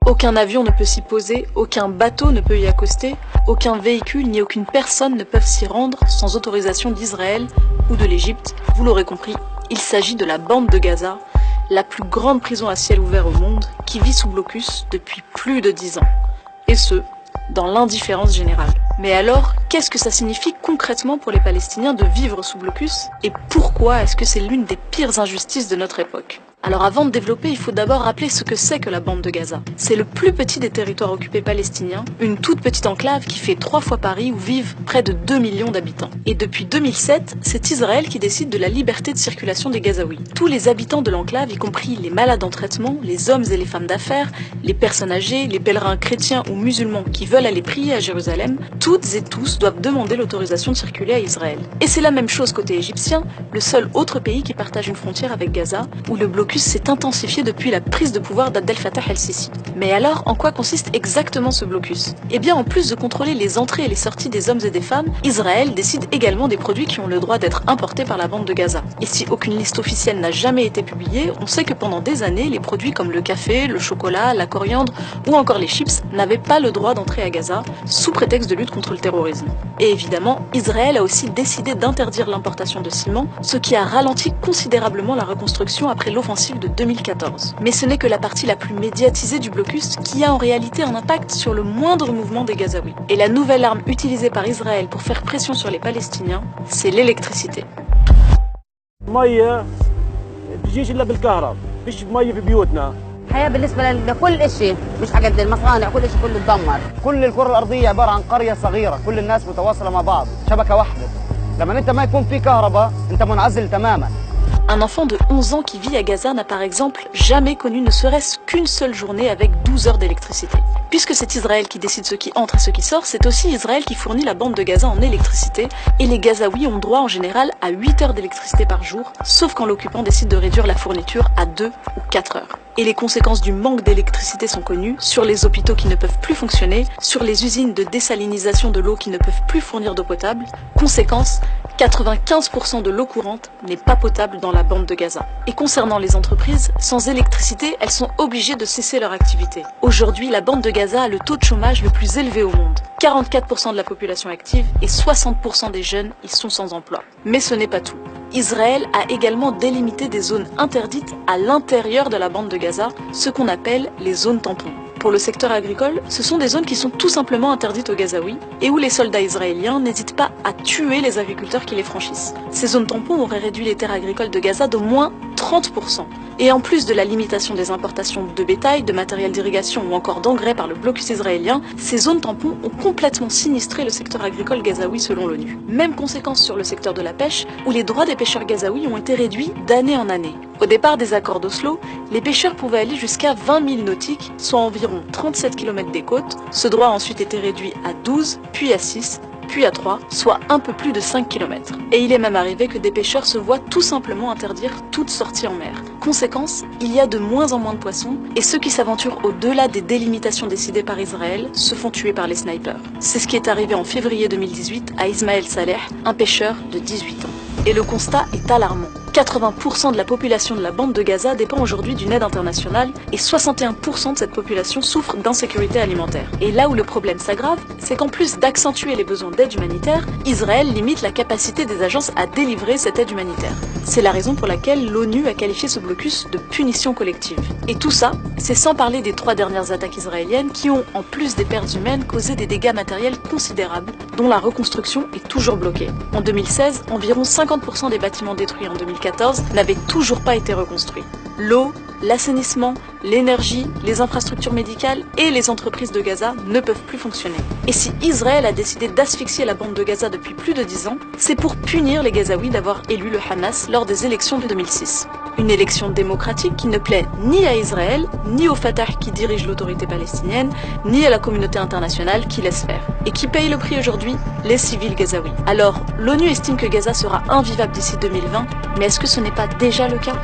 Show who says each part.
Speaker 1: Aucun avion ne peut s'y poser, aucun bateau ne peut y accoster, aucun véhicule ni aucune personne ne peuvent s'y rendre sans autorisation d'Israël ou de l'Égypte. Vous l'aurez compris, il s'agit de la bande de Gaza, la plus grande prison à ciel ouvert au monde, qui vit sous blocus depuis plus de 10 ans. Et ce, dans l'indifférence générale. Mais alors, qu'est-ce que ça signifie concrètement pour les Palestiniens de vivre sous blocus? Et pourquoi est-ce que c'est l'une des pires injustices de notre époque? Alors avant de développer, il faut d'abord rappeler ce que c'est que la bande de Gaza. C'est le plus petit des territoires occupés palestiniens, une toute petite enclave qui fait 3 fois Paris où vivent près de 2 millions d'habitants. Et depuis 2007, c'est Israël qui décide de la liberté de circulation des Gazaouis. Tous les habitants de l'enclave, y compris les malades en traitement, les hommes et les femmes d'affaires, les personnes âgées, les pèlerins chrétiens ou musulmans qui veulent aller prier à Jérusalem, toutes et tous doivent demander l'autorisation de circuler à Israël. Et c'est la même chose côté égyptien, le seul autre pays qui partage une frontière avec Gaza, où le blocus s'est intensifié depuis la prise de pouvoir d'Abdel Fattah el-Sisi. Mais alors, en quoi consiste exactement ce blocus? Eh bien, en plus de contrôler les entrées et les sorties des hommes et des femmes, Israël décide également des produits qui ont le droit d'être importés par la bande de Gaza. Et si aucune liste officielle n'a jamais été publiée, on sait que pendant des années, les produits comme le café, le chocolat, la coriandre ou encore les chips n'avaient pas le droit d'entrer à Gaza, sous prétexte de lutte contre le terrorisme. Et évidemment, Israël a aussi décidé d'interdire l'importation de ciment, ce qui a ralenti considérablement la reconstruction après l'offensive de 2014. Mais ce n'est que la partie la plus médiatisée du blocus qui a en réalité un impact sur le moindre mouvement des Gazaouis. Et la nouvelle arme utilisée par Israël pour faire pression sur les Palestiniens, c'est l'électricité.
Speaker 2: الحياة بالنسبة لكل شيء مش حاجة المصانع كل شيء كله اتدمر. كل الكرة الأرضية عبارة عن قرية صغيرة، كل الناس متواصلة مع بعض، شبكة واحدة. لما أنت ما يكون في كهرباء أنت منعزل تماما.
Speaker 1: Un enfant de 11 ans qui vit à Gaza n'a par exemple jamais connu ne serait-ce qu'une seule journée avec 12 heures d'électricité. Puisque c'est Israël qui décide ce qui entre et ce qui sort, c'est aussi Israël qui fournit la bande de Gaza en électricité, et les Gazaouis ont droit en général à 8 heures d'électricité par jour, sauf quand l'occupant décide de réduire la fourniture à 2 ou 4 heures. Et les conséquences du manque d'électricité sont connues, sur les hôpitaux qui ne peuvent plus fonctionner, sur les usines de désalinisation de l'eau qui ne peuvent plus fournir d'eau potable. Conséquence, 95% de l'eau courante n'est pas potable dans la bande de Gaza. Et concernant les entreprises, sans électricité, elles sont obligées de cesser leur activité. Aujourd'hui, la bande de Gaza a le taux de chômage le plus élevé au monde. 44% de la population active et 60% des jeunes y sont sans emploi. Mais ce n'est pas tout. Israël a également délimité des zones interdites à l'intérieur de la bande de Gaza, ce qu'on appelle les zones tampons. Pour le secteur agricole, ce sont des zones qui sont tout simplement interdites aux Gazaouis et où les soldats israéliens n'hésitent pas à tuer les agriculteurs qui les franchissent. Ces zones tampons auraient réduit les terres agricoles de Gaza d'au moins 30%. Et en plus de la limitation des importations de bétail, de matériel d'irrigation ou encore d'engrais par le blocus israélien, ces zones tampons ont complètement sinistré le secteur agricole gazaoui selon l'ONU. Même conséquence sur le secteur de la pêche, où les droits des pêcheurs gazaouis ont été réduits d'année en année. Au départ des accords d'Oslo, les pêcheurs pouvaient aller jusqu'à 20 milles nautiques, soit environ 37 km des côtes. Ce droit a ensuite été réduit à 12, puis à 6, puis à 3, soit un peu plus de 5 km. Et il est même arrivé que des pêcheurs se voient tout simplement interdire toute sortie en mer. Conséquence, il y a de moins en moins de poissons, et ceux qui s'aventurent au-delà des délimitations décidées par Israël se font tuer par les snipers. C'est ce qui est arrivé en février 2018 à Ismaël Saleh, un pêcheur de 18 ans. Et le constat est alarmant. 80% de la population de la bande de Gaza dépend aujourd'hui d'une aide internationale et 61% de cette population souffre d'insécurité alimentaire. Et là où le problème s'aggrave, c'est qu'en plus d'accentuer les besoins d'aide humanitaire, Israël limite la capacité des agences à délivrer cette aide humanitaire. C'est la raison pour laquelle l'ONU a qualifié ce blocus de punition collective. Et tout ça, c'est sans parler des 3 dernières attaques israéliennes qui ont, en plus des pertes humaines, causé des dégâts matériels considérables, dont la reconstruction est toujours bloquée. En 2016, environ 50% des bâtiments détruits en 2014 n'avaient toujours pas été reconstruits. L'eau, l'assainissement, l'énergie, les infrastructures médicales et les entreprises de Gaza ne peuvent plus fonctionner. Et si Israël a décidé d'asphyxier la bande de Gaza depuis plus de 10 ans, c'est pour punir les Gazaouis d'avoir élu le Hamas lors des élections de 2006. Une élection démocratique qui ne plaît ni à Israël, ni au Fatah qui dirige l'autorité palestinienne, ni à la communauté internationale qui laisse faire. Et qui paye le prix aujourd'hui? Les civils gazaouis. Alors, l'ONU estime que Gaza sera invivable d'ici 2020, mais est-ce que ce n'est pas déjà le cas?